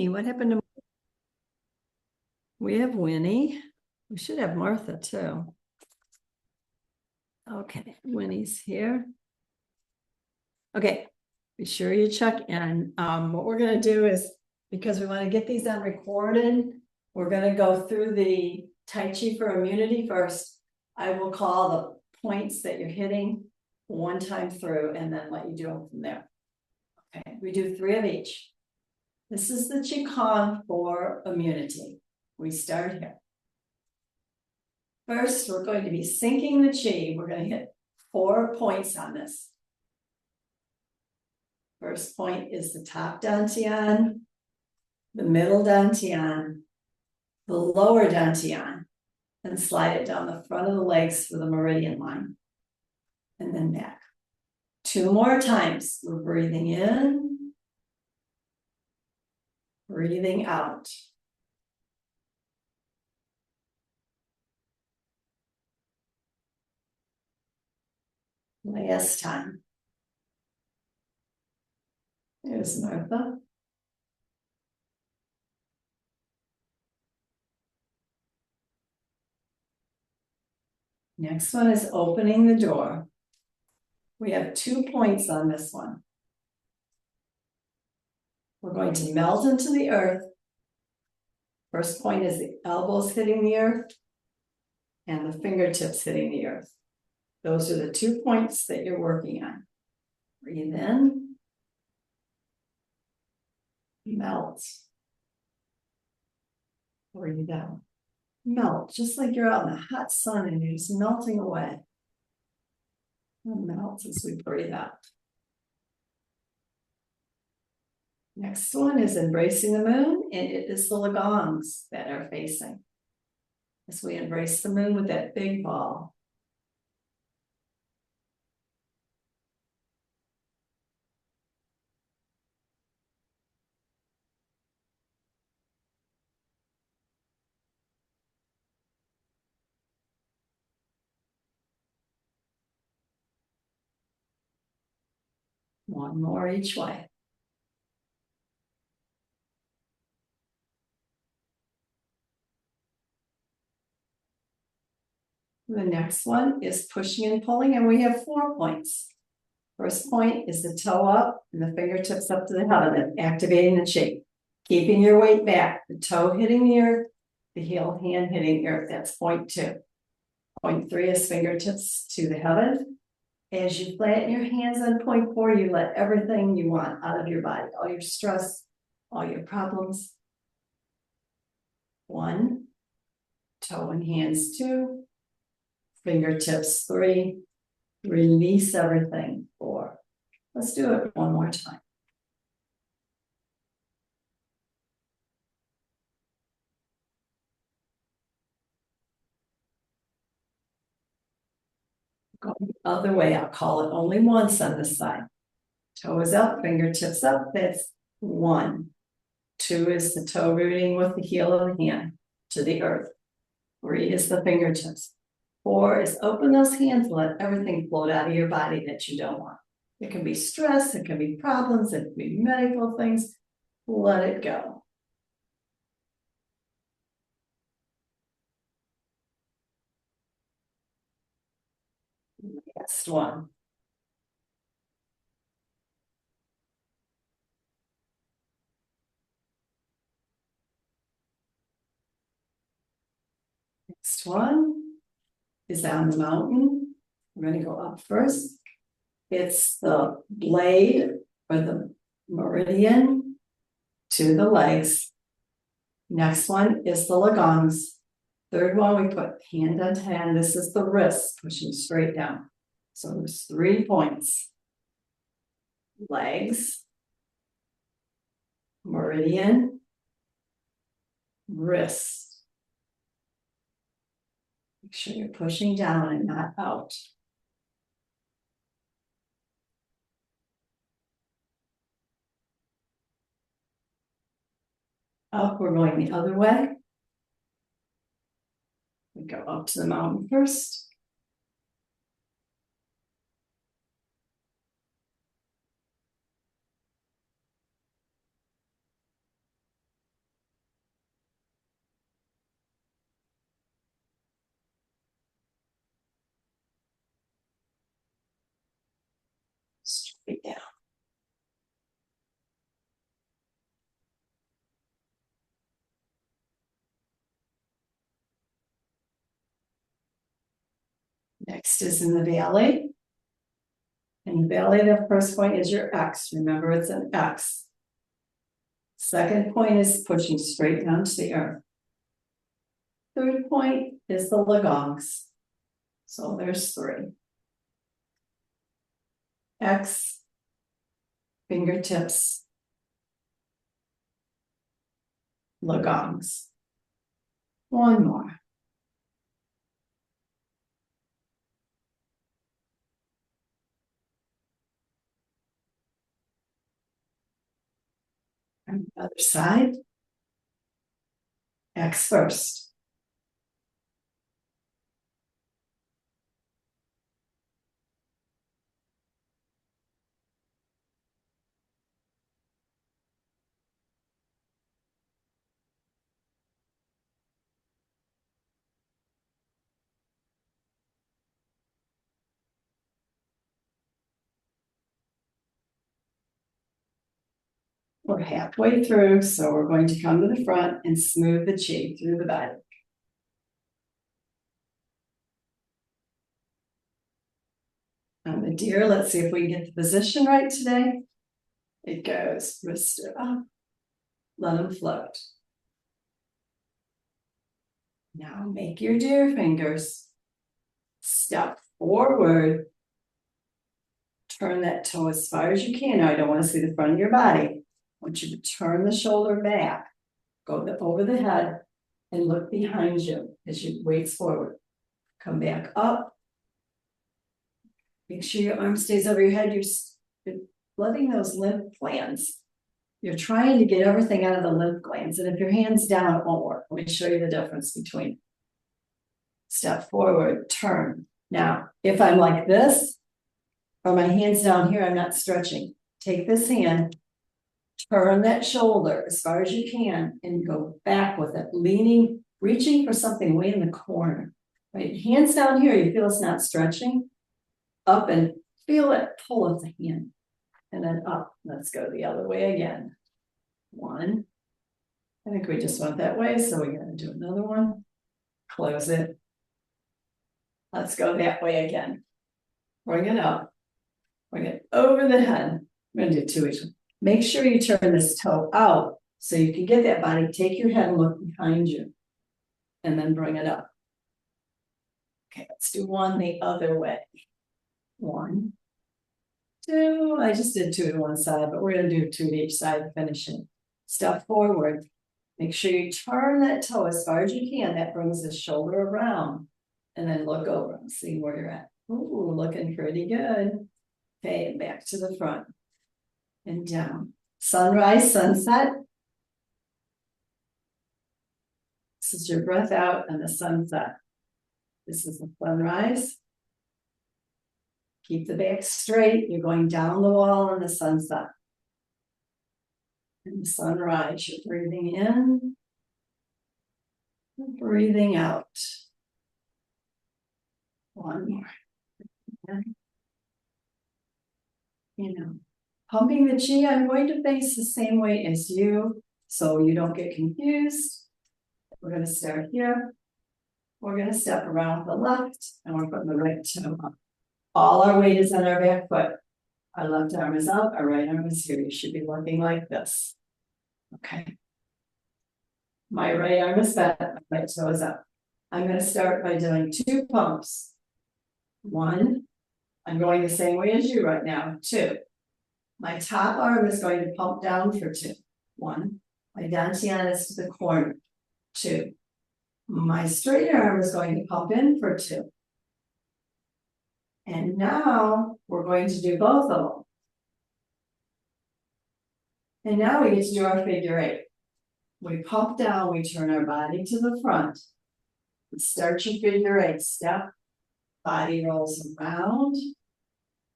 Winnie. What happened to? We have Winnie. We should have Martha too. Okay, Winnie's here. Okay, be sure you check in. What we're gonna do is, because we want to get these on recorded, we're gonna go through the Tai Chi for immunity first. I will call the points that you're hitting one time through and then let you do them from there. Okay, we do 3 of each. This is the Qigong for immunity. We start here. First, we're going to be syncing the Qi. We're going to hit 4 points on this. First point is the top dantian, the middle dantian, the lower dantian, and slide it down the front of the legs for the meridian line. And then back. 2 more times. We're breathing in, breathing out. Last time. There's Martha. Next one is opening the door. We have 2 points on this one. We're going to melt into the earth. First point is the elbows hitting the earth and the fingertips hitting the earth. Those are the 2 points that you're working on. Breathe in. Melt. Breathe out. Melt, just like you're out in the hot sun and you're just melting away. And melt as we breathe out. Next one is embracing the moon, and it is the Lagongs that are facing. As we embrace the moon with that big ball. One more each way. The next one is pushing and pulling, and we have 4 points. First point is the toe up and the fingertips up to the heaven, activating the Qi. Keeping your weight back, the toe hitting the earth, the heel hand hitting the earth. That's point 2. Point 3 is fingertips to the heaven. As you flatten your hands on point 4, you let everything you want out of your body, all your stress, all your problems. 1, toe and hands 2, fingertips 3, release everything 4. Let's do it one more time. Go the other way, I'll call it only once on this side. Toe is up, fingertips up, that's 1. 2 is the toe rooting with the heel of the hand to the earth. 3 is the fingertips. 4 is open those hands, let everything float out of your body that you don't want. It can be stress, it can be problems, it can be medical things. Let it go. Next one. Next one is on the mountain. We're going to go up first. It's the blade or the meridian to the legs. Next one is the Lagongs. Third one, we put hand on hand. This is the wrist pushing straight down. So there's 3 points. Legs, meridian, wrist. Make sure you're pushing down and not out. Up, we're going the other way. We go up to the mountain first. Feet down. Next is in the valley. In the valley, the first point is your X. Remember, it's an X. Second point is pushing straight down to the earth. Third point is the Lagongs. So there's 3. X, fingertips, Lagongs. One more. And the other side. X first. We're halfway through, so we're going to come to the front and smooth the chi through the body. On the deer, let's see if we can get the position right today. It goes wrist up, let them float. Now make your deer fingers. Step forward. Turn that toe as far as you can. Now, I don't want to see the front of your body. I want you to turn the shoulder back, go over the head, and look behind you as you weights forward. Come back up. Make sure your arm stays over your head. You're letting those lymph glands. You're trying to get everything out of the lymph glands. And if your hand's down, it won't work. Let me show you the difference between. Step forward, turn. Now, if I'm like this, or my hand's down here, I'm not stretching. Take this hand, turn that shoulder as far as you can, and go back with it, leaning, reaching for something way in the corner. Right, hands down here, you feel it's not stretching. Up and feel it pull of the hand. And then up. Let's go the other way again. 1. I think we just went that way, so we gotta do another one. Close it. Let's go that way again. Bring it up. Bring it over the head. We're gonna do 2 each one. Make sure you turn this toe out so you can get that body. Take your head and look behind you. And then bring it up. Okay, let's do 1 the other way. 1, 2. I just did 2 to one side, but we're gonna do 2 to each side, finishing. Step forward. Make sure you turn that toe as far as you can. That brings the shoulder around. And then look over and see where you're at. Ooh, looking pretty good. Okay, and back to the front. And down. Sunrise, sunset. This is your breath out and the sunset. This is the sunrise. Keep the back straight. You're going down the wall in the sunset. And the sunrise, you're breathing in. And breathing out. 1 more. And, pumping the chi, I'm going to face the same way as you, so you don't get confused. We're going to start here. We're going to step around with the left, and we're putting the right toe up. All our weight is on our back foot. Our left arm is up, our right arm is here. You should be looking like this. Okay. My right arm is bent, my right toe is up. I'm going to start by doing 2 pumps. 1, I'm going the same way as you right now. 2, my top arm is going to pump down for 2. 1, my dantian is to the corner. 2, my straight arm is going to pump in for 2. And now we're going to do both of them. And now we get to do our figure 8. We pump down, we turn our body to the front. Start your figure 8 step. Body rolls around,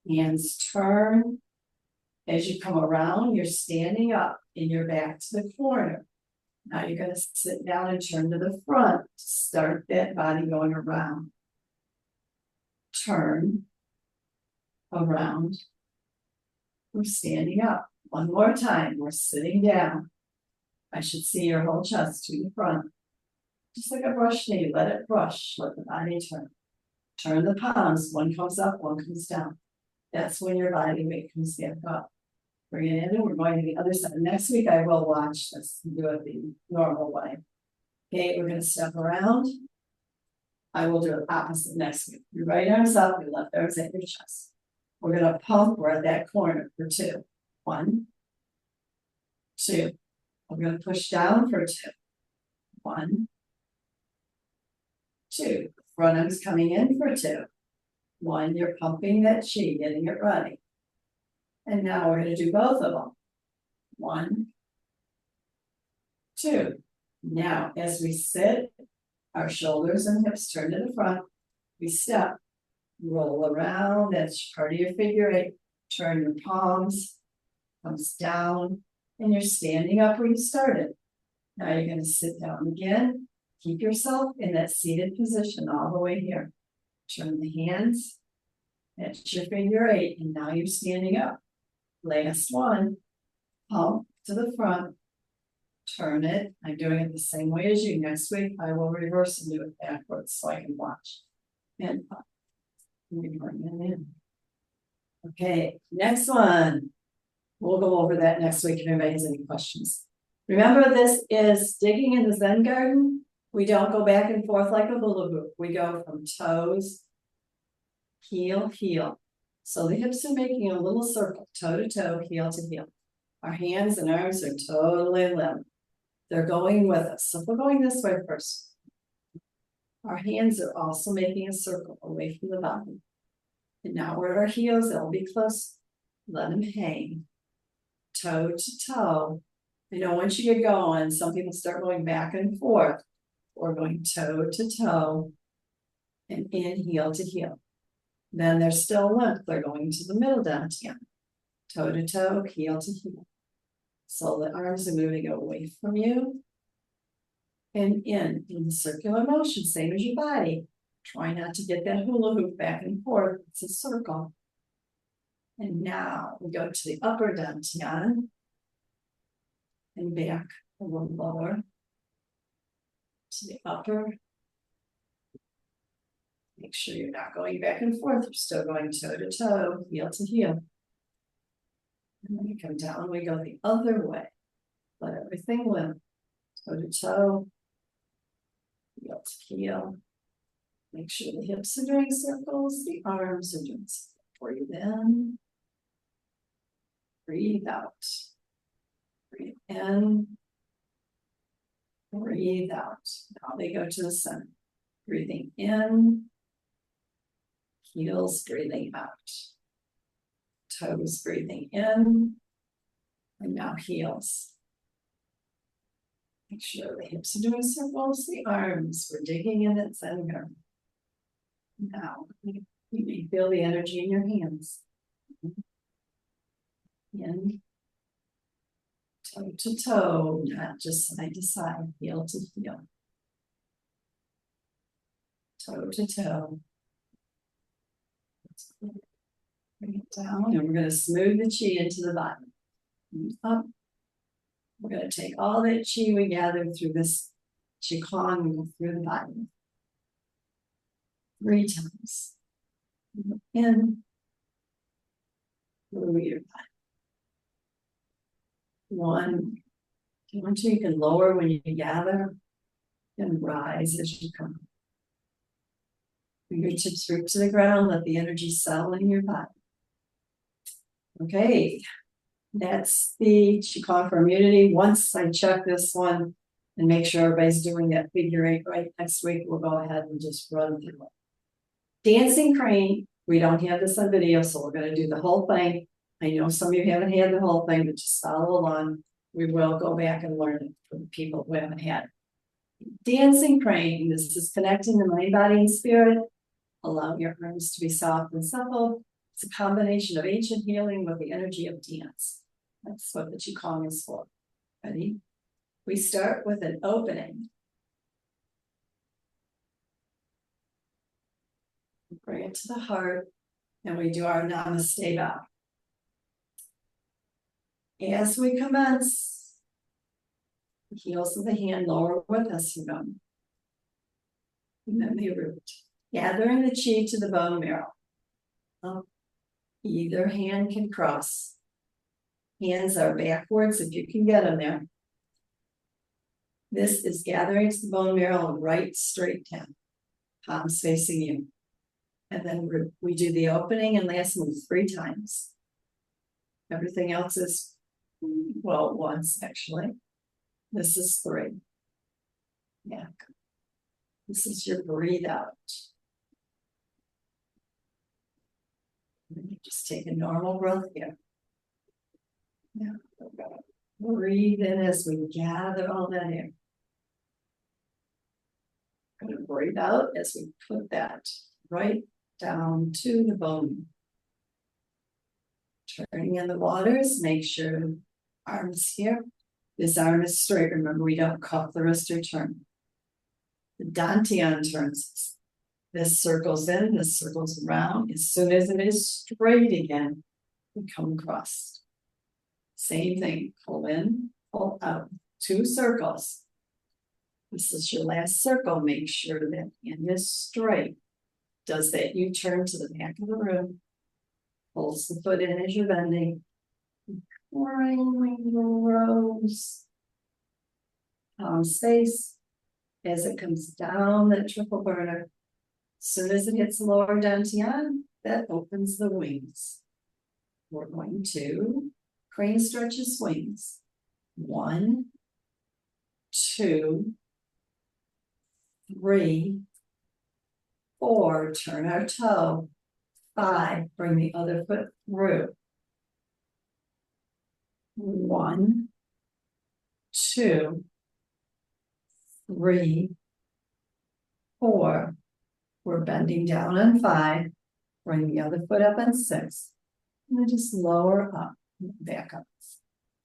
hands turn. As you come around, you're standing up and you're back to the corner. Now you're going to sit down and turn to the front to start that body going around. Turn, around, We're standing up. One more time, we're sitting down. I should see your whole chest to the front. Just like a brush knee, let it brush, let the body turn. Turn the palms, one comes up, one comes down. That's when your body weight comes back up. Bring it in, and we're going to the other side. Next week I will watch this, do it the normal way. Okay, we're gonna step around. I will do it opposite next week. Your right arm's up, your left arm's at your chest. We're gonna pump, we're at that corner for 2. 1, 2. We're gonna push down for 2. 1, 2. Front arm's coming in for 2. 1, you're pumping that chi, getting it ready. And now we're gonna do both of them. 1, 2. Now, as we sit, our shoulders and hips turn to the front. We step, roll around, that's part of your figure 8. Turn your palms, comes down, and you're standing up where you started. Now you're gonna sit down again. Keep yourself in that seated position all the way here. Turn the hands, that's your figure 8, and now you're standing up. Last one, pump to the front, turn it. I'm doing it the same way as you. Next week, I will reverse and do it backwards so I can watch. And pump. We bring it in. Okay, next one. We'll go over that next week if anybody has any questions. Remember, this is digging in the Zen garden. We don't go back and forth like a hula hoop. We go from toes, heel, heel. So the hips are making a little circle, toe to toe, heel to heel. Our hands and arms are totally limp. They're going with us. So if we're going this way first, our hands are also making a circle away from the body. And now we're at our heels, they'll be close. Let them hang. Toe to toe. You know, once you get going, some people start going back and forth. We're going toe to toe and in heel to heel. Then they're still limp. They're going to the middle dantian. Toe to toe, heel to heel. So the arms are moving away from you and in the circular motion, same as your body. Try not to get that hula hoop back and forth. It's a circle. And now we go to the upper dantian and back a little lower to the upper. Make sure you're not going back and forth. You're still going toe to toe, heel to heel. And then we come down, we go the other way. Let everything limp. Toe to toe, heel to heel. Make sure the hips are doing circles, the arms are doing circles. Breathe in. Breathe out. Breathe in. Breathe out. Now they go to the center. Breathing in. Heels breathing out. Toes breathing in. And now heels. Make sure the hips are doing circles, the arms, we're digging in at center. Now, you may feel the energy in your hands. In, toe to toe, not just side to side, heel to heel. Toe to toe. Bring it down, and we're going to smooth the chi into the bottom. Up. We're going to take all that chi we gathered through this qigong and go through the body. 3 times. In. Through your body. 1. If you want to, you can lower when you gather and rise as you come. Fingertips root to the ground, let the energy settle in your body. Okay, that's the qigong for immunity. Once I check this one and make sure everybody's doing that figure 8 right, next week we'll go ahead and just run through it. Dancing crane, we don't have this on video, so we're going to do the whole thing. I know some of you haven't had the whole thing, but just follow along. We will go back and learn it for the people who haven't had it. Dancing crane, this is connecting the mind, body, and spirit. Allow your arms to be soft and supple. It's a combination of ancient healing with the energy of dance. That's what the qigong is for. Ready? We start with an opening. Bring it to the heart, and we do our namaste bow. As we commence, the heels of the hand lower with us, you know. And then the root. Gathering the chi to the bone marrow. Either hand can cross. Hands are backwards if you can get them there. This is gathering to the bone marrow and right straight down. Palms facing you. And then we do the opening and last move 3 times. Everything else is, well, once actually. This is 3. Yeah. This is your breathe out. Just take a normal breath here. Yeah. Breathe in as we gather all that air. Going to breathe out as we put that right down to the bone. Turning in the waters, make sure arms here. This arm is straight. Remember, we don't cup the wrist or turn. The Dantian turns. This circles in, this circles around. As soon as it is straight again, we come across. Same thing, pull in, pull out, 2 circles. This is your last circle. Make sure that hand is straight. Does that U-turn to the back of the room. Pulls the foot in as you're bending. Rose. Palm space. As it comes down that triple burner. As soon as it hits the lower dantian, that opens the wings. We're going to crane stretches wings. 1, 2, 3, 4, turn our toe. 5, bring the other foot through. 1, 2, 3, 4. We're bending down on 5. Bring the other foot up on 6. And then just lower up, back up.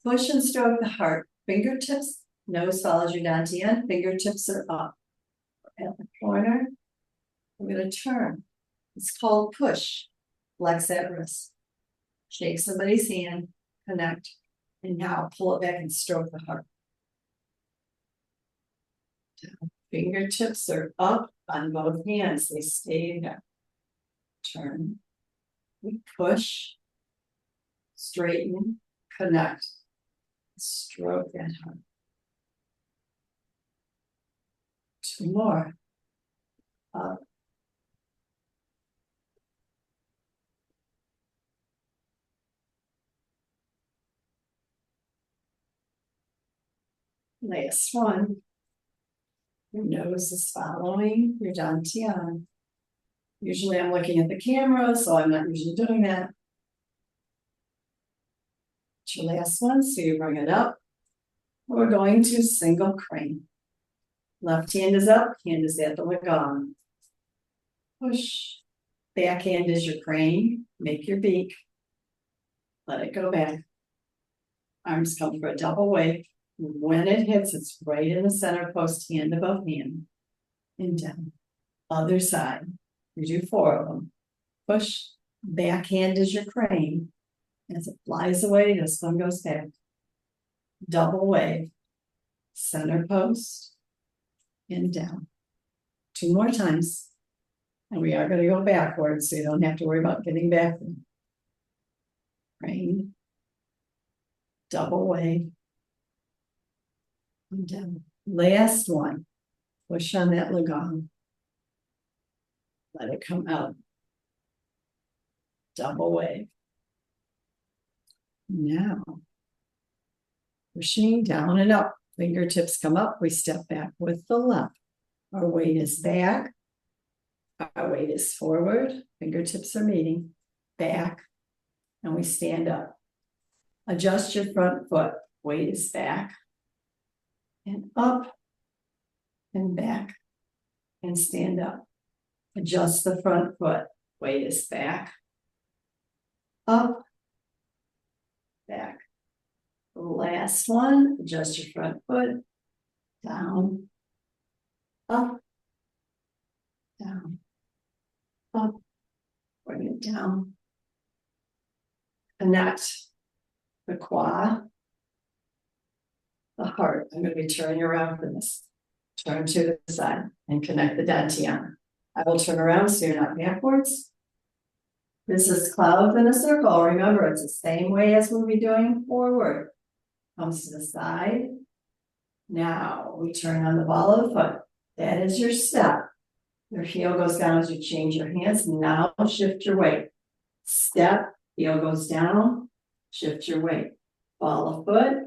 Push and stroke the heart. Fingertips, nose follows your dantian. Fingertips are up. At the corner, we're going to turn. It's called push. Flex that wrist. Shake somebody's hand, connect, and now pull it back and stroke the heart. Down. Fingertips are up on both hands. They stay there. Turn. We push, straighten, connect, stroke that heart. 2 more. Up. Last one. Your nose is following your dantian. Usually I'm looking at the camera, so I'm not usually doing that. It's your last one, so you bring it up. We're going to single crane. Left hand is up, hand is at the lagom. Push. Back hand is your crane. Make your beak. Let it go back. Arms come for a double wave. When it hits, it's right in the center post, hand above hand. And down. Other side. We do 4 of them. Push. Back hand is your crane. As it flies away, this one goes back. Double wave. Center post. And down. 2 more times. And we are going to go backwards, so you don't have to worry about getting back. Crane. Double wave. And down. Last one. Push on that lagom. Let it come out. Double wave. Now, pushing down and up. Fingertips come up. We step back with the left. Our weight is back. Our weight is forward. Fingertips are meeting. Back. And we stand up. Adjust your front foot. Weight is back. And up. And back. And stand up. Adjust the front foot. Weight is back. Up. Back. Last one. Adjust your front foot. Down. Up. Down. Up. Bring it down. Connect the quad the heart. I'm going to be turning around for this. Turn to the side and connect the dantian. I will turn around so you're not backwards. This is cloud in a circle. Remember, it's the same way as we'll be doing forward. Comes to the side. Now we turn on the ball of the foot. That is your step. Your heel goes down as you change your hands. Now shift your weight. Step, heel goes down, shift your weight. Ball of foot,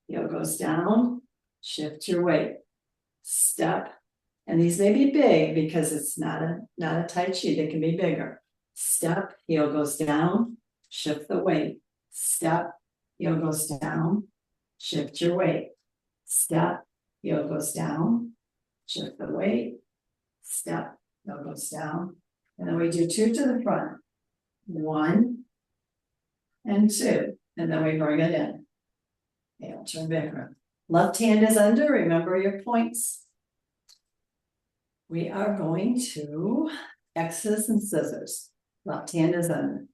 heel goes down, shift your weight. Step, and these may be big because it's not a Tai Chi, they can be bigger. Step, heel goes down, shift the weight. Step, heel goes down, shift your weight. Step, heel goes down, shift the weight. Step, heel goes down. And then we do 2 to the front. 1 and 2. And then we bring it in. Okay, I'll turn back around. Left hand is under, remember your points. We are going to X's and scissors. Left hand is under.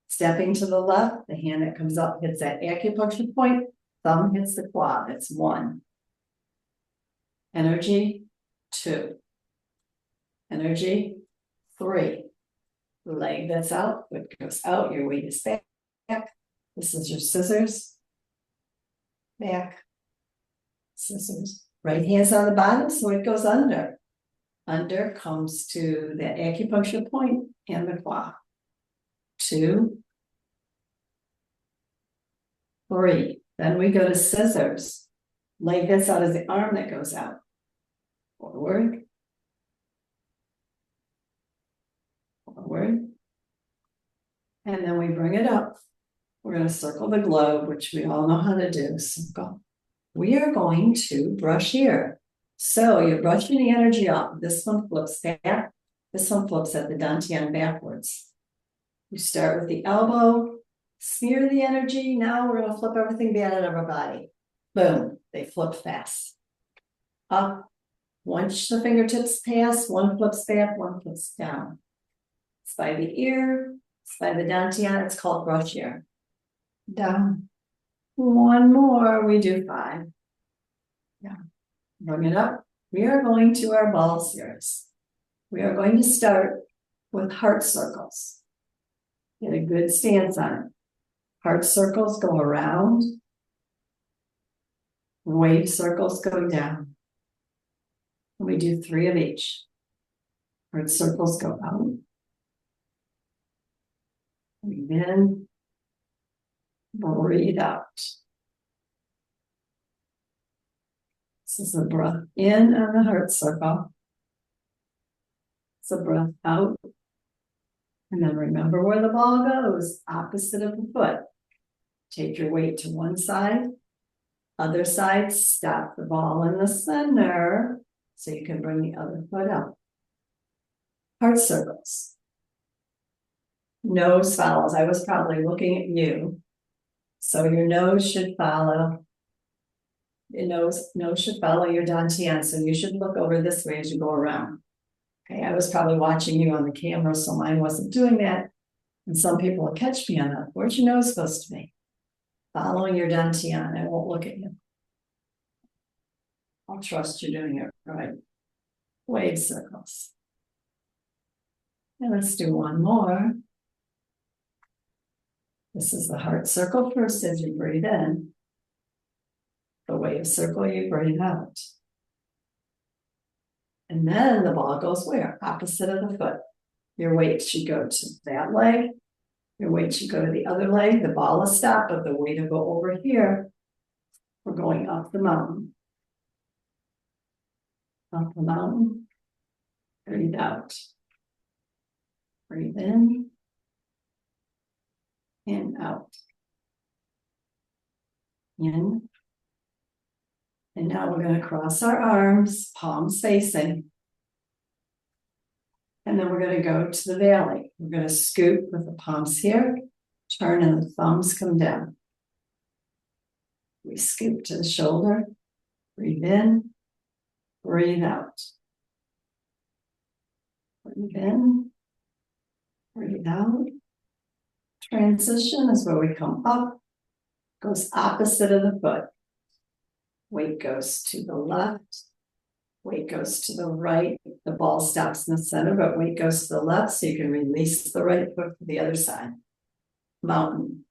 Stepping to the left, the hand that comes up hits that acupuncture point, thumb hits the quad. It's 1. Energy, 2. Energy, 3. Leg that's out, foot goes out, your weight is back. This is your scissors. Back. Scissors. Right hand's on the bottom, so it goes under. Under comes to that acupuncture point and the quad. 2. 3. Then we go to scissors. Leg that's out is the arm that goes out. Forward. Forward. And then we bring it up. We're going to circle the globe, which we all know how to do. Circle. We are going to brush here. So you're brushing the energy up. This one flips back. This one flips at the dantian backwards. You start with the elbow, smear the energy. Now we're going to flip everything back out of our body. Boom. They flip fast. Up. Once the fingertips pass, one flips back, one flips down. It's by the ear. It's by the dantian. It's called brush here. Down. 1 more. We do 5. Yeah. Bring it up. We are going to our ball series. We are going to start with heart circles. Get a good stance on it. Heart circles go around. Wave circles go down. And we do 3 of each. Heart circles go out. Breathe in. Breathe out. This is a breath in on the heart circle. It's a breath out. And then remember where the ball goes, opposite of the foot. Take your weight to one side. Other side, stop the ball in the center so you can bring the other foot up. Heart circles. Nose follows. I was probably looking at you. So your nose should follow. Your nose should follow your dantian. So you should look over this way as you go around. Okay, I was probably watching you on the camera, so mine wasn't doing that. And some people will catch me on that. Where's your nose supposed to be? Following your dantian. I won't look at you. I'll trust you're doing it right. Wave circles. And let's do 1 more. This is the heart circle first as you breathe in. The wave circle, you breathe out. And then the ball goes where? Opposite of the foot. Your weight should go to that leg. Your weight should go to the other leg. The ball is stopped, but the weight will go over here. We're going up the mountain. Up the mountain. Breathe out. Breathe in. And out. In. And now we're going to cross our arms, palms facing. And then we're going to go to the valley. We're going to scoop with the palms here, turn and the thumbs come down. We scoop to the shoulder, breathe in, breathe out. Breathe in, breathe out. Transition is where we come up, goes opposite of the foot. weight goes to the left, weight goes to the right, the ball stops in the center, but weight goes to the left, so you can release the right foot to the other side. Mountain.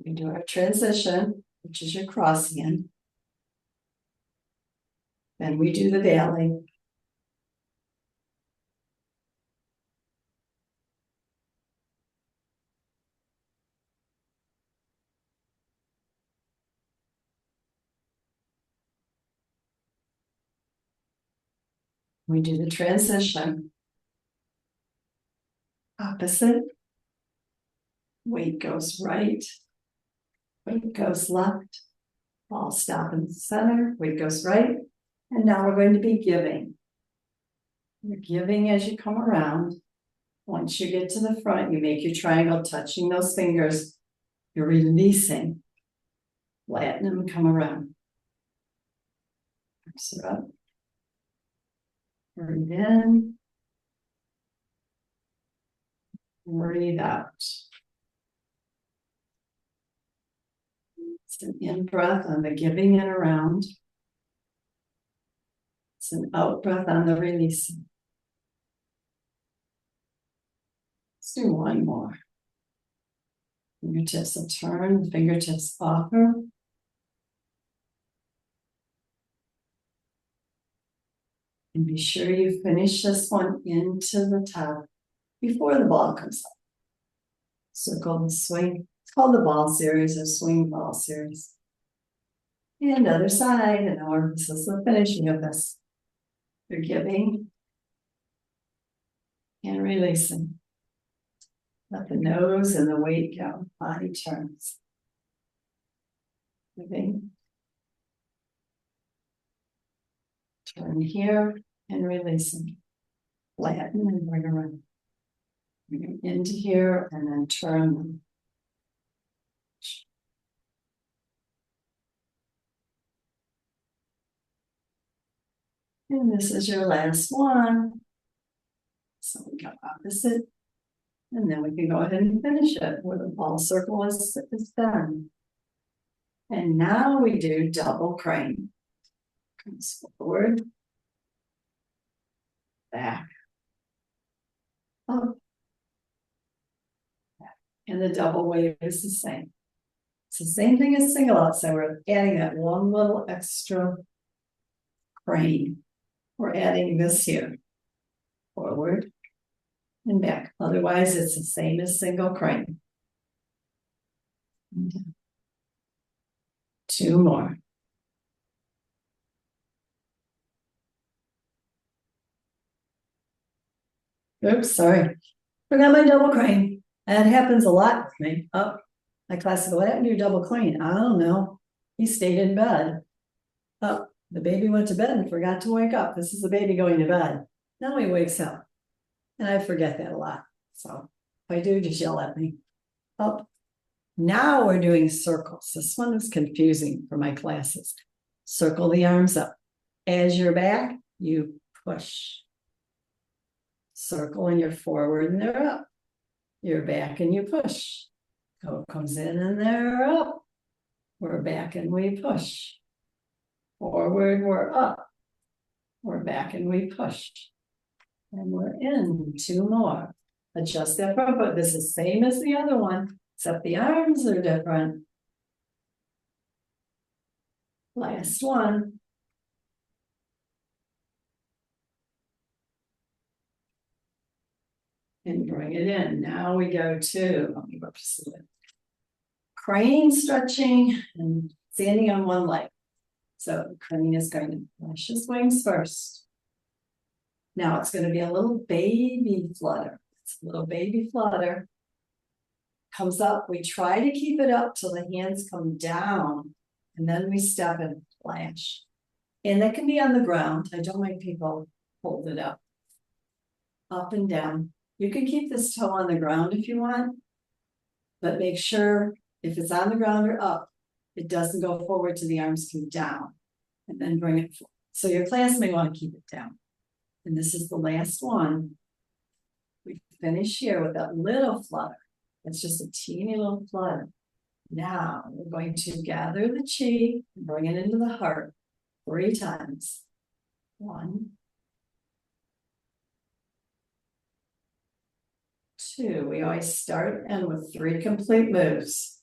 We do our transition, which is your cross hand. Then we do the valley. We do the transition. Opposite. Weight goes right. Weight goes left. Ball stop in the center. Weight goes right. And now we're going to be giving. You're giving as you come around. Once you get to the front, you make your triangle touching those fingers. You're releasing. Flatten them and come around. Arms are up. Breathe in. Breathe out. It's an in breath on the giving and around. It's an out breath on the releasing. Let's do one more. Fingertips will turn, fingertips offer. And be sure you finish this one into the top before the ball comes up. Circle and swing. It's called the ball series or swing ball series. And other side, and this is the finishing of this. You're giving and releasing. Let the nose and the weight go. Body turns. Giving. Turn here and releasing. Flatten and bring around. Bring it into here and then turn them. And this is your last one. So we go opposite. And then we can go ahead and finish it where the ball circle is done. And now we do double crane. Comes forward. Back. Up. Back. And the double wave is the same. It's the same thing as single out. So we're adding that one little extra crane. We're adding this here. Forward and back. Otherwise, it's the same as single crane. Two more. Oops, sorry. Forgot my double crane. That happens a lot with me. Oh, my classical, what happened to your double crane? I don't know. He stayed in bed. Oh, the baby went to bed and forgot to wake up. This is the baby going to bed. Now he wakes up. And I forget that a lot. So if I do, just yell at me. Up. Now we're doing circles. This one is confusing for my classes. Circle the arms up. As you're back, you push. Circle and you're forward and they're up. You're back and you push. Toe comes in and they're up. We're back and we push. Forward, we're up. We're back and we push. And we're in. Two more. Adjust that front foot. This is the same as the other one, except the arms are different. Last one. And bring it in. Now we go to, let me go to crane stretching and standing on one leg. So the crane is going to flash his wings first. Now it's going to be a little baby flutter. It's a little baby flutter. Comes up. We try to keep it up till the hands come down. And then we step and flash. And that can be on the ground. I don't make people hold it up. Up and down. You can keep this toe on the ground if you want. But make sure if it's on the ground or up, it doesn't go forward till the arms come down. And then bring it forward. So your class may want to keep it down. And this is the last one. We finish here with that little flutter. It's just a teeny little flutter. Now we're going to gather the chi and bring it into the heart 3 times. 1, 2. We always start and with 3 complete moves.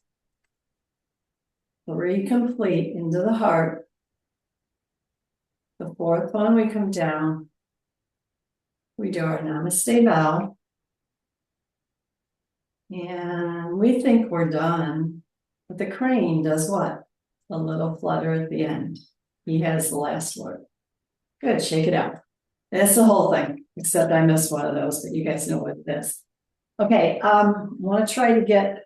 3 complete into the heart. The 4th one, we come down. We do our namaste bow. And we think we're done. But the crane does what? A little flutter at the end. He has the last word. Good, shake it out. That's the whole thing, except I missed one of those, but you guys know what it is. Okay, want to try to get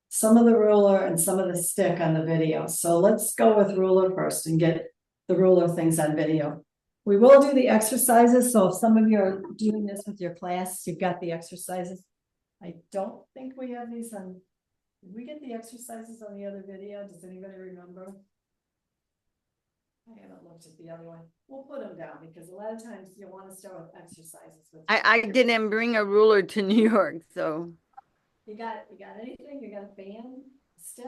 some of the ruler and some of the stick on the video. So let's go with ruler first and get the ruler things on video. We will do the exercises. So if some of you are doing this with your class, you've got the exercises. I don't think we have these on. Did we get the exercises on the other video? Does anybody remember? I haven't looked at the other one. We'll put them down because a lot of times you'll want to start with exercises. I didn't bring a ruler to New York, so. You got anything? You got a fan, a stick?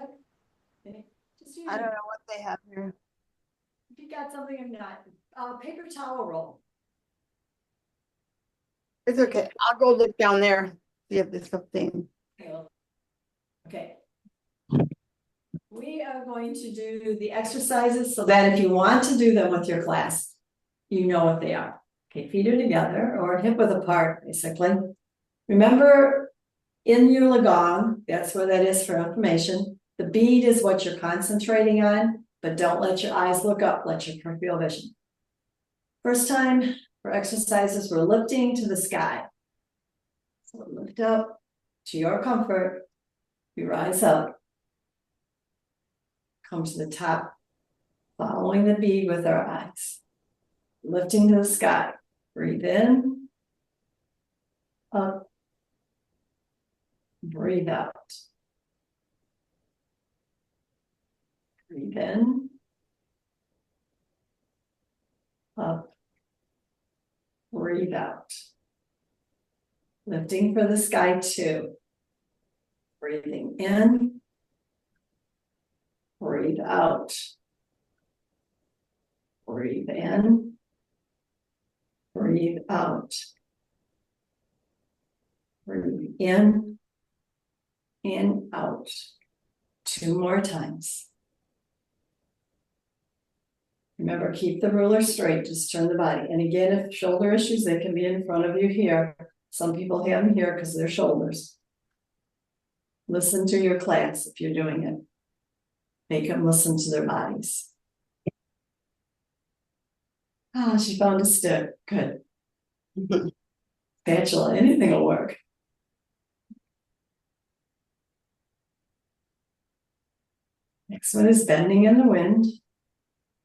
Just use I don't know what they have here. If you got something or not, paper towel roll. It's okay. I'll go look down there, see if there's something. Okay. We are going to do the exercises so that if you want to do them with your class, you know what they are. Okay, feet are together or hip width apart, basically. Remember, in your Lagong, that's where that is for information. The bead is what you're concentrating on, but don't let your eyes look up, let your peripheral vision. First time for exercises, we're lifting to the sky. So lift up to your comfort. We rise up. Come to the top, following the bead with our eyes. Lifting to the sky. Breathe in. Up. Breathe out. Breathe in. Up. Breathe out. Lifting for the sky 2. Breathing in. Breathe out. Breathe in. Breathe out. Breathe in and out. 2 more times. Remember, keep the ruler straight, just turn the body. And again, if shoulder issues, they can be in front of you here. Some people have them here because they're shoulders. Listen to your class if you're doing it. Make them listen to their bodies. Ah, she found a stick. Good. Spatula, anything will work. Next one is bending in the wind.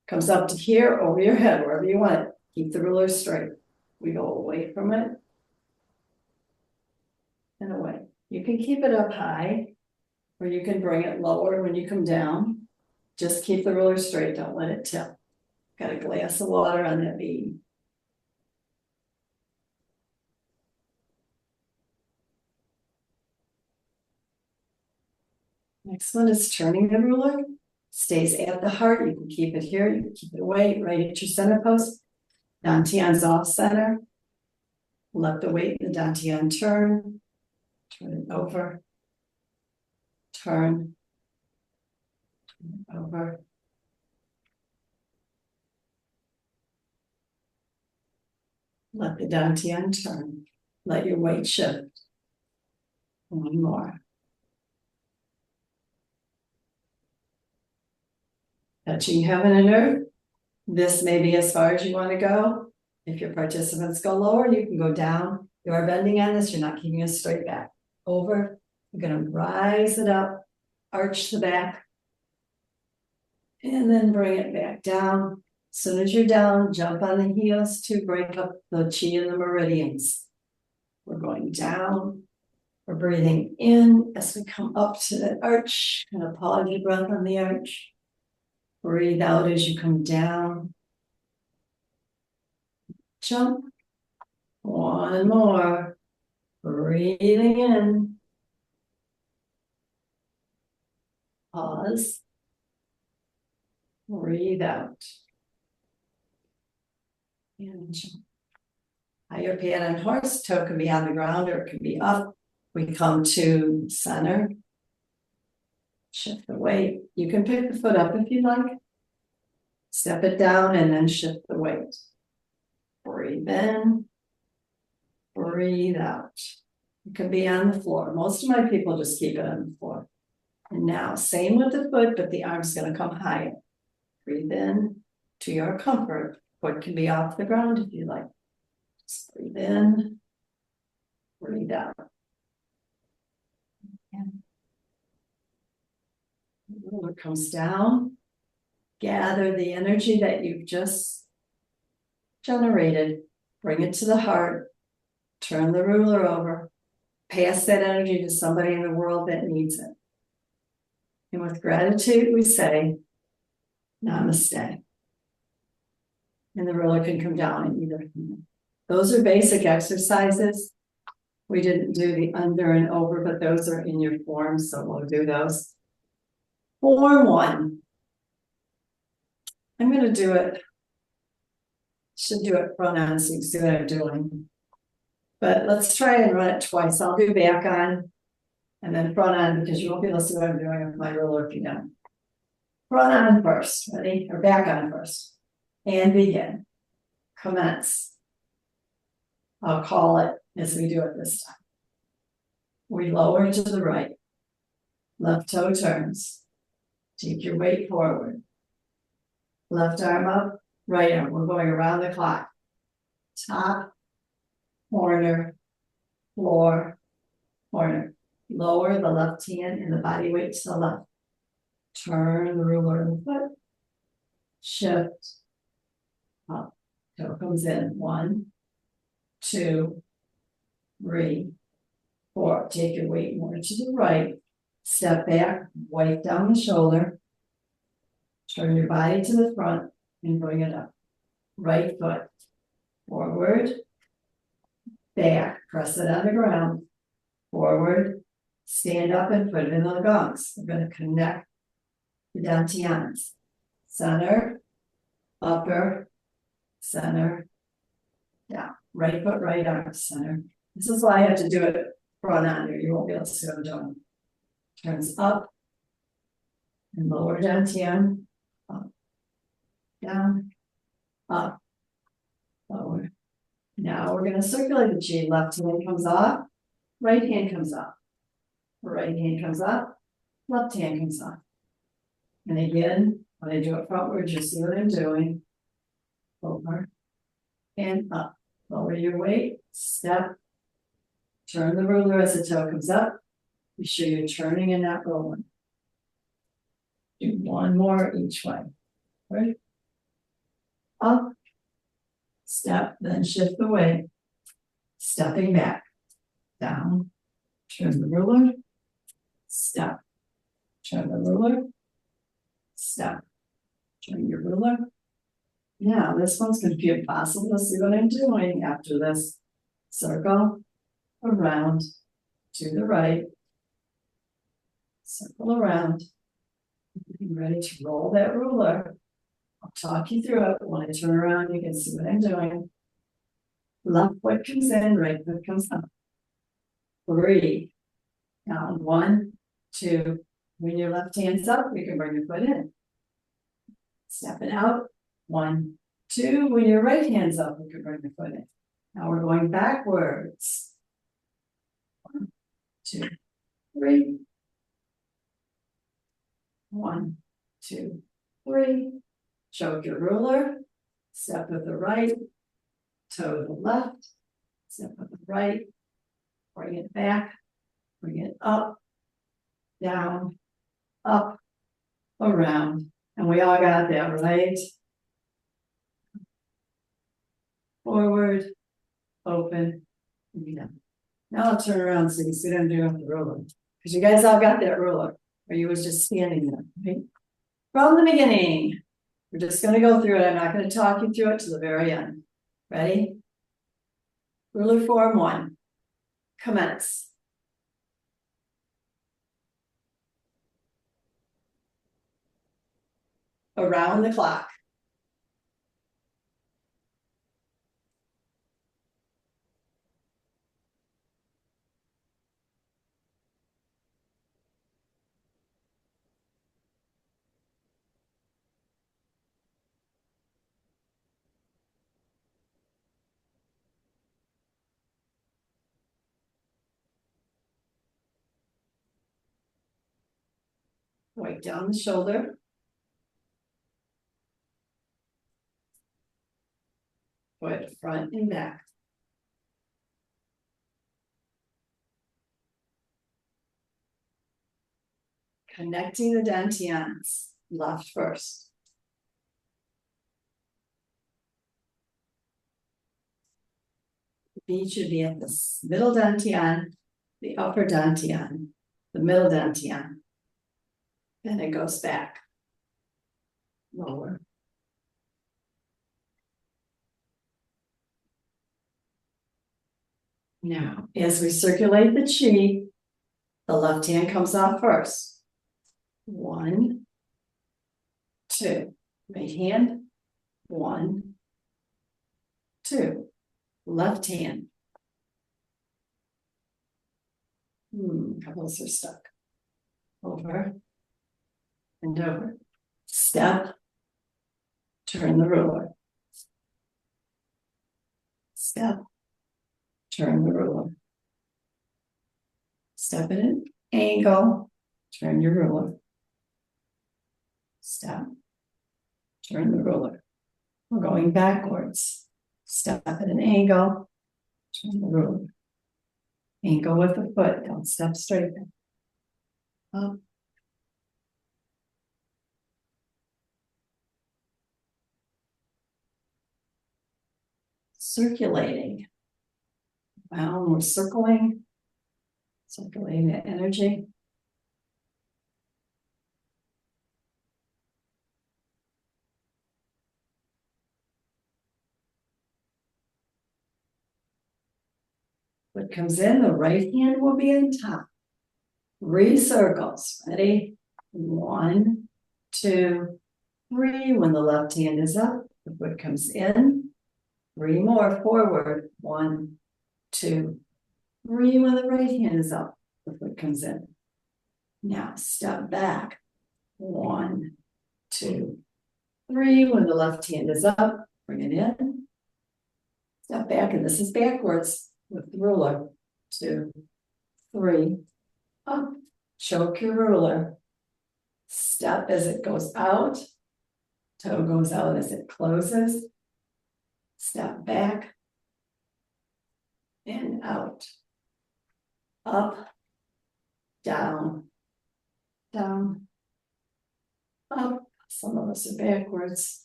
Comes up to here, over your head, wherever you want it. Keep the ruler straight. We go away from it. And away. You can keep it up high, or you can bring it lower when you come down. Just keep the ruler straight, don't let it tip. Got a glass of water on that bead. Next one is turning the ruler. Stays at the heart. You can keep it here, you can keep it away, right at your center post. Dantian's off center. Let the weight in the Dantian turn. Turn it over. Turn. Turn it over. Let the Dantian turn. Let your weight shift. 1 more. Touching heaven and earth. This may be as far as you want to go. If your participants go lower, you can go down. You are bending on this, you're not keeping it straight back. Over. You're going to rise it up, arch the back, and then bring it back down. As soon as you're down, jump on the heels to break up the chi and the meridians. We're going down. We're breathing in as we come up to that arch. Kind of pause your breath on the arch. Breathe out as you come down. jump. One more. Breathing in. Pause. Breathe out. And jump. Higher pattern horse, toe can be on the ground or it can be up. We come to center. Shift the weight. You can pick the foot up if you like. Step it down and then shift the weight. Breathe in. Breathe out. It can be on the floor. Most of my people just keep it on the floor. And now, same with the foot, but the arm's going to come higher. Breathe in to your comfort. Foot can be off the ground if you like. Just breathe in. Breathe out. And the ruler comes down. Gather the energy that you've just generated. Bring it to the heart. Turn the ruler over. Pass that energy to somebody in the world that needs it. And with gratitude, we say, Namaste. And the ruler can come down in either hand. Those are basic exercises. We didn't do the under and over, but those are in your form, so we'll do those. Form 1. I'm going to do it. Should do it front on so you can see what I'm doing. But let's try and run it twice. I'll do back on and then front on because you won't be able to see what I'm doing with my ruler if you don't. Front on first. Ready? Or back on first. And begin. Commence. I'll call it as we do it this time. We lower to the right. Left toe turns. Take your weight forward. Left arm up, right arm. We're going around the clock. Top, corner, floor, corner. Lower the left hand and the body weight to the left. Turn the ruler in the foot. Shift. Up. Toe comes in. 1, 2, 3, 4. Take your weight more to the right. Step back, wipe down the shoulder. Turn your body to the front and bring it up. Right foot forward, back, press it on the ground, forward, stand up and put it in the gongs. We're going to connect the dantians. Center, upper, center, down. Right foot, right arm, center. This is why I have to do it front on here. You won't be able to see what I'm doing. Turns up and lower dantian. Up, down, up, lower. Now we're going to circulate the chi. Left hand comes up, right hand comes up. Right hand comes up, left hand comes up. And again, when I do it frontwards, you see what I'm doing. Over and up. Lower your weight, step. Turn the ruler as the toe comes up. Be sure you're turning and not rolling. Do one more each way. Right? Up, step, then shift the weight. Stepping back, down, turn the ruler, step, turn the ruler, step, turn your ruler. Now, this one's going to be impossible to see what I'm doing after this. Circle, around, to the right, circle around. Getting ready to roll that ruler. I'll talk you through it. When I turn around, you can see what I'm doing. Left foot comes in, right foot comes up. 3. Down. 1, 2. When your left hand's up, you can bring your foot in. Step it out. 1, 2. When your right hand's up, you can bring your foot in. Now we're going backwards. 1, 2, 3. 1, 2, 3. Choke your ruler. Step with the right. Toe to the left. Step with the right. Bring it back. Bring it up. Down. Up. Around. And we all got that, right? Forward. Open. And down. Now I'll turn around so you can see what I'm doing with the ruler. Because you guys all got that ruler. Or you was just standing there, right? From the beginning, we're just going to go through it. I'm not going to talk you through it to the very end. Ready? Ruler form 1. Commence. Around the clock. Weight down the shoulder. Foot front and back. Connecting the dantians. Left first. The feet should be at the middle dantian, the upper dantian, the middle dantian. Then it goes back. Lower. Now, as we circulate the chi, the left hand comes off first. 1, 2. Right hand. 1, 2. Left hand. Couples are stuck. Over and over. Step. Turn the ruler. Step. Turn the ruler. Step at an angle. Turn your ruler. Step. Turn the ruler. We're going backwards. Step at an angle. Turn the ruler. Angle with the foot. Don't step straight. Up. Circulating. Well, we're circling the energy. What comes in, the right hand will be on top. 3 circles. Ready? 1, 2, 3. When the left hand is up, the foot comes in. 3 more forward. 1, 2, 3. When the right hand is up, the foot comes in. Now step back. 1, 2, 3. When the left hand is up, bring it in. Step back, and this is backwards with the ruler. 2, 3. Up. Choke your ruler. Step as it goes out. Toe goes out as it closes. Step back. And out. Up. Down. Down. Up. Some of us are backwards.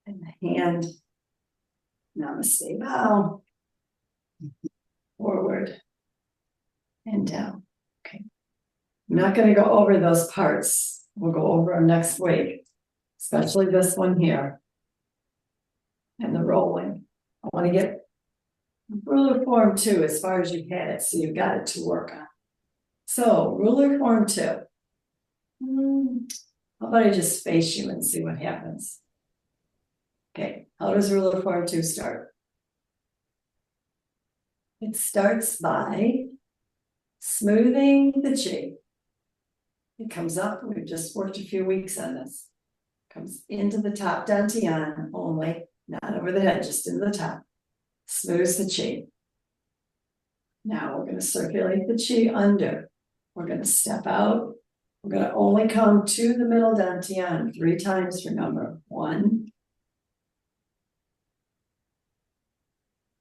And the hand. Namaste bow. Forward. And down. Okay. I'm not going to go over those parts. We'll go over them next week, especially this one here. And the rolling. I want to get ruler form 2 as far as you've had it, so you've got it to work on. So, ruler form 2. How about I just face you and see what happens? Okay, how does ruler form 2 start? It starts by smoothing the chi. It comes up, we've just worked a few weeks on this. Comes into the top dantian only, not over the head, just into the top. Smooths the chi. Now we're going to circulate the chi under. We're going to step out. We're going to only come to the middle dantian 3 times, remember. 1,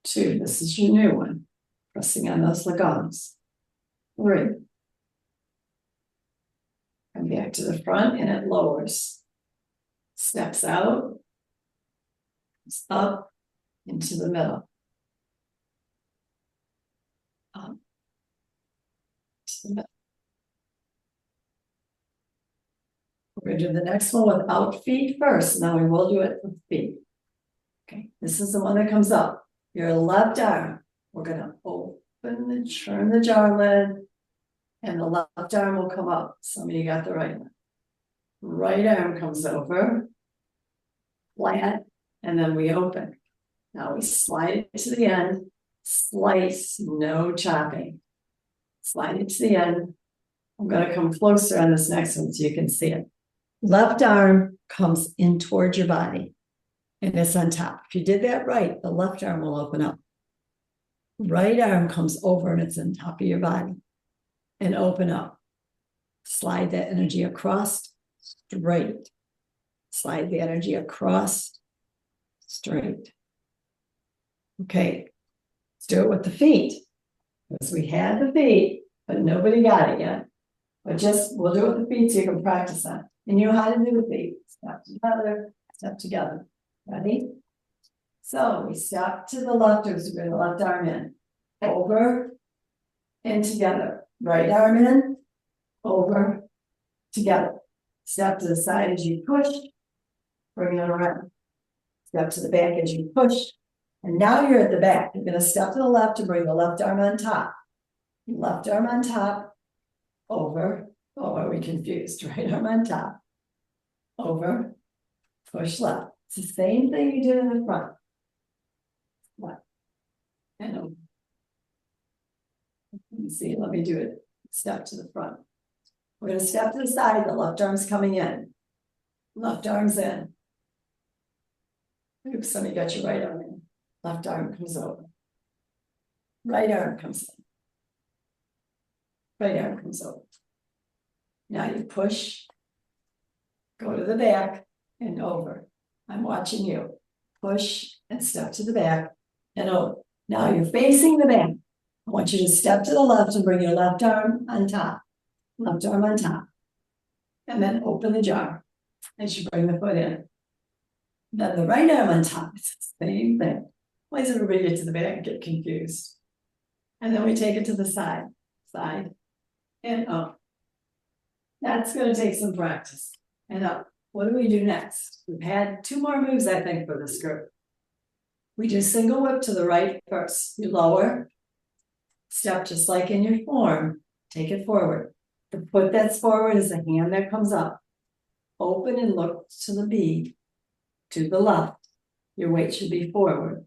2. This is your new one. Pressing on those lagams. 3. Come back to the front and it lowers. Steps out. Up into the middle. Up to the middle. We're going to do the next one without feet first. Now we will do it with feet. Okay, this is the one that comes up. Your left arm, we're gonna turn the jar lid. And the left arm will come up. Some of you got the right one. Right arm comes over. Flat, and then we open. Now we slide it to the end. Slice, no chopping. Slide it to the end. I'm gonna come closer on this next one so you can see it. Left arm comes in towards your body. And it's on top. If you did that right, the left arm will open up. Right arm comes over and it's on top of your body. And open up. Slide that energy across, straight. Slide the energy across, straight. Okay, let's do it with the feet. Because we had the feet, but nobody got it yet. But we'll do it with the feet so you can practice that. And you know how to do the feet. Step together, step together. Ready? So we step to the left, we bring the left arm in. Over and together. Right arm in, over, together. Step to the side as you push, bring it around. Step to the back as you push. And now you're at the back. You're going to step to the left to bring the left arm on top. Left arm on top, over. Oh, are we confused? Right arm on top, over, push left. It's the same thing you did in the front. Left and over. Let me see, let me do it. Step to the front. We're going to step to the side, the left arm's coming in. Left arm's in. Oops, somebody got your right arm in. Left arm comes over. Right arm comes in. Right arm comes over. Now you push, go to the back and over. I'm watching you. Push and step to the back and over. Now you're facing the back. I want you to step to the left and bring your left arm on top. Left arm on top. And then open the jar as you bring the foot in. Then the right arm on top. It's the same thing. Why does everybody get to the back and get confused? And then we take it to the side. Side. And up. That's going to take some practice. And up. What do we do next? We've had 2 more moves, I think, for this group. We do single whip to the right first. You lower. Step just like in your form. Take it forward. The foot that's forward is the hand that comes up. Open and look to the bead. To the left. Your weight should be forward.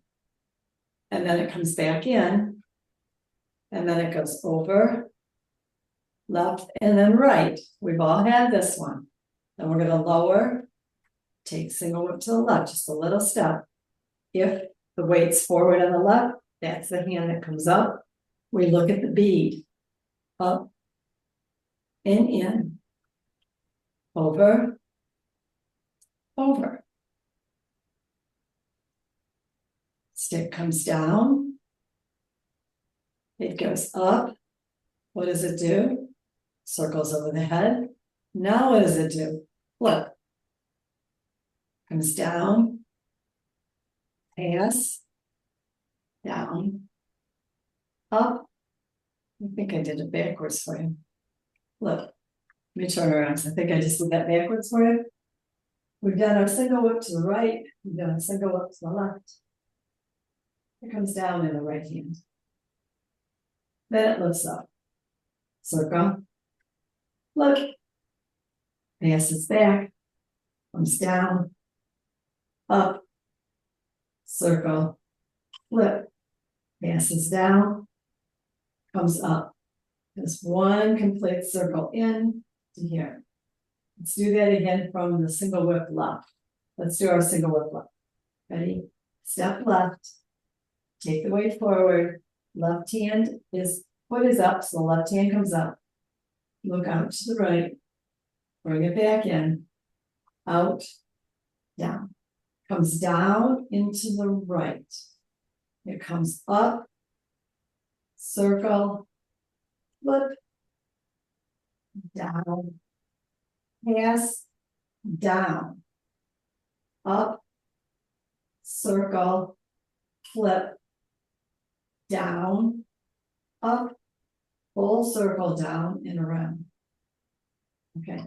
And then it comes back in. And then it goes over. Left and then right. We've all had this one. Then we're going to lower. Take single whip to the left. Just a little step. If the weight's forward on the left, that's the hand that comes up. We look at the bead. Up. And in. Over. Over. Stick comes down. It goes up. What does it do? Circles over the head. Now what does it do? Flip. Comes down. Pass. Down. Up. I think I did it backwards for you. Look. Let me turn around. I think I just did that backwards for you. We've done our single whip to the right. We've done a single whip to the left. It comes down in the right hand. Then it lifts up. Circle. Look. Passes back. Comes down. Up. Circle. Flip. Passes down. Comes up. There's one complete circle in to here. Let's do that again from the single whip left. Let's do our single whip left. Ready? Step left. Take the weight forward. Left hand foot is up, so the left hand comes up. Look out to the right. Bring it back in. Out. Down. Comes down into the right. It comes up. Circle. Flip. Down. Pass. Down. Up. Circle. Flip. Down. Up. Full circle down and around. Okay.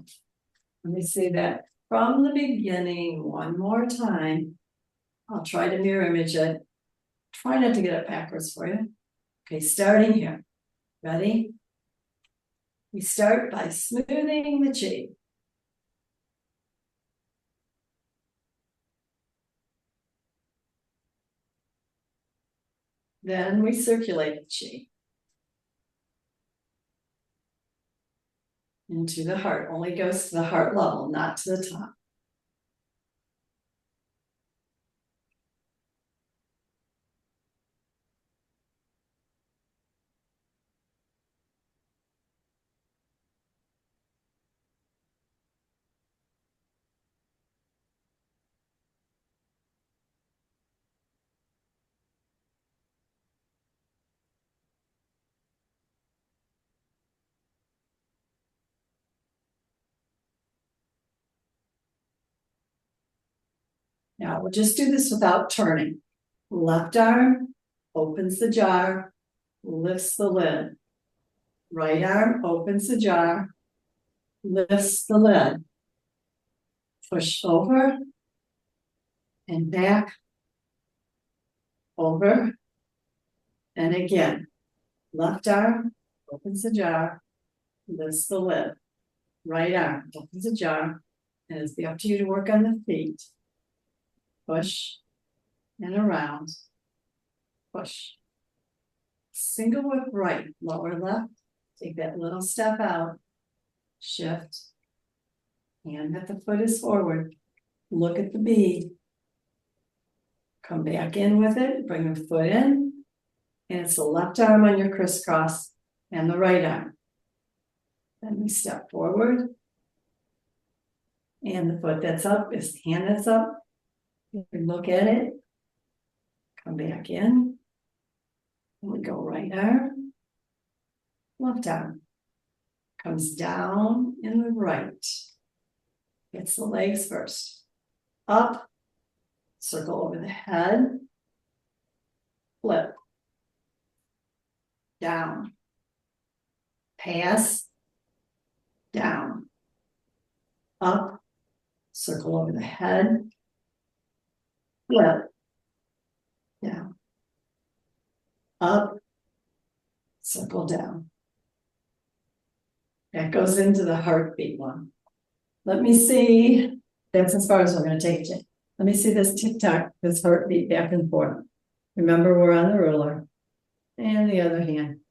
Let me say that from the beginning one more time. I'll try to mirror image it. Try not to get it backwards for you. Okay, starting here. Ready? We start by smoothing the chi. Then we circulate the chi into the heart. Only goes to the heart level, not to the top. Now we'll just do this without turning. Left arm opens the jar, lifts the lid. Right arm opens the jar, lifts the lid. Push over and back, over and again. Left arm opens the jar, lifts the lid. Right arm opens the jar, and it's up to you to work on the feet. Push and around, push. Single whip right, lower left, take that little step out, shift, hand at the foot is forward, look at the bead, come back in with it, bring the foot in, and it's the left arm on your crisscross and the right arm. Then we step forward, and the foot that's up is the hand that's up. You look at it, come back in, and we go right arm, left arm, comes down in the right, hits the legs first, up, circle over the head, flip, down, pass, down, up, circle over the head, flip, down, up, circle down. That goes into the heartbeat one. Let me see, that's as far as we're gonna take it. Let me see this tick-tock, this heartbeat back and forth. Remember, we're on the ruler. And the other hand.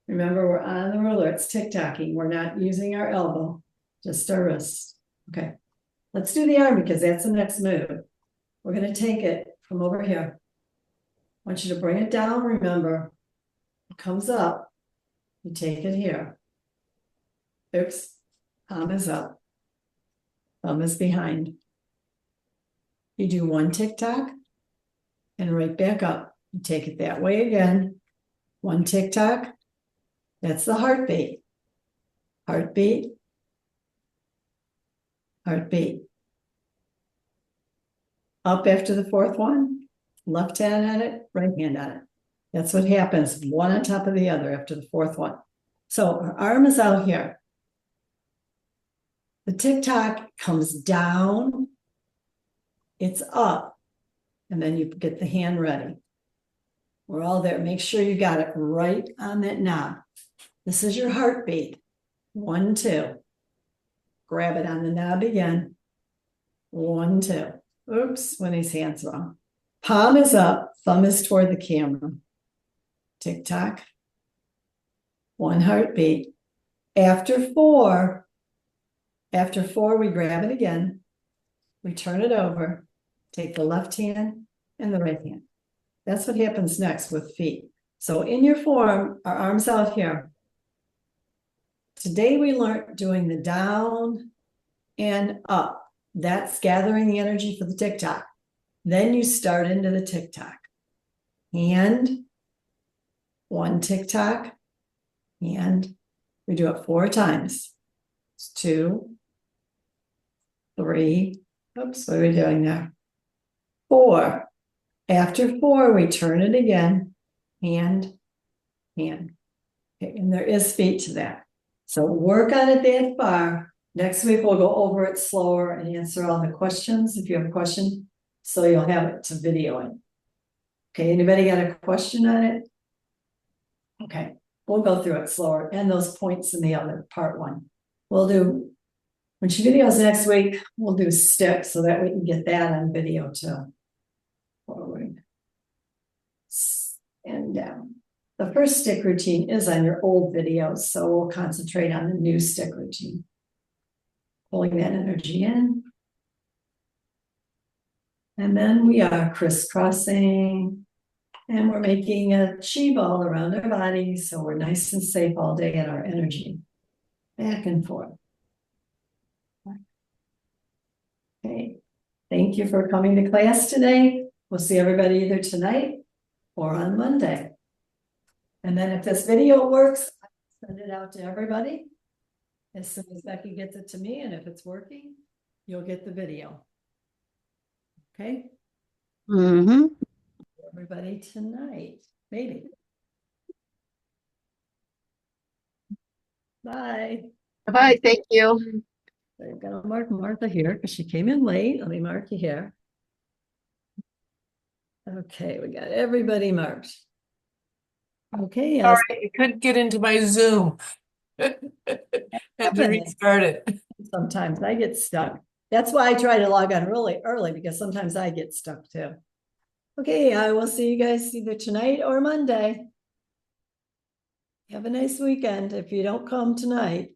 Remember, we're on the ruler, it's tick-tocking. We're not using our elbow, just our wrist. Okay, let's do the arm because that's the next move. We're gonna take it from over here. I want you to bring it down, remember, it comes up, you take it here. Oops, palm is up, thumb is behind. You do one tick-tock and right back up. You take it that way again, one tick-tock, that's the heartbeat. Heartbeat, heartbeat. Up after the fourth one, left hand on it, right hand on it. That's what happens, one on top of the other after the fourth one. So our arm is out here. The tick-tock comes down, it's up, and then you get the hand ready. We're all there. Make sure you got it right on that knob. This is your heartbeat. 1, 2. Grab it on the knob again. 1, 2. Oops, when his hand's wrong. Palm is up, thumb is toward the camera. Tick-tock. 1 heartbeat. After 4, we grab it again. We turn it over, take the left hand and the right hand. That's what happens next with feet. So in your form, our arms out here. Today we learned doing the down and up. That's gathering the energy for the tick-tock. Then you start into the tick-tock. Hand, 1 tick-tock, and we do it 4 times. It's 2, 3, oops, what are we doing there? 4. After 4, we turn it again, hand, hand. Okay, and there is feet to that. So work on it that far. Next week, we'll go over it slower and answer all the questions. If you have a question, so you'll have it to video it. Okay, anybody got a question on it? Okay, we'll go through it slower, and those points in the other part one. We'll do, when she videos next week, we'll do stick so that we can get that on video too. Forward. And the first stick routine is on your old videos, so we'll concentrate on the new stick routine. Pulling that energy in. And then we are crisscrossing, and we're making a chi ball around our body, so we're nice and safe all day in our energy. Back and forth. Okay, thank you for coming to class today. We'll see everybody either tonight or on Monday. And then if this video works, I'll send it out to everybody as soon as Becky gets it to me, and if it's working, you'll get the video. Okay? Mm-hmm. Everybody tonight, maybe. Bye. Bye, thank you. I'm gonna mark Martha here because she came in late. Let me mark you here. Okay, we got everybody marked. Okay, Sorry, I couldn't get into my Zoom. Had to Happening. restart it. sometimes I get stuck. That's why I try to log on really early, because sometimes I get stuck too. Okay, I will see you guys either tonight or Monday. Have a nice weekend if you don't come tonight.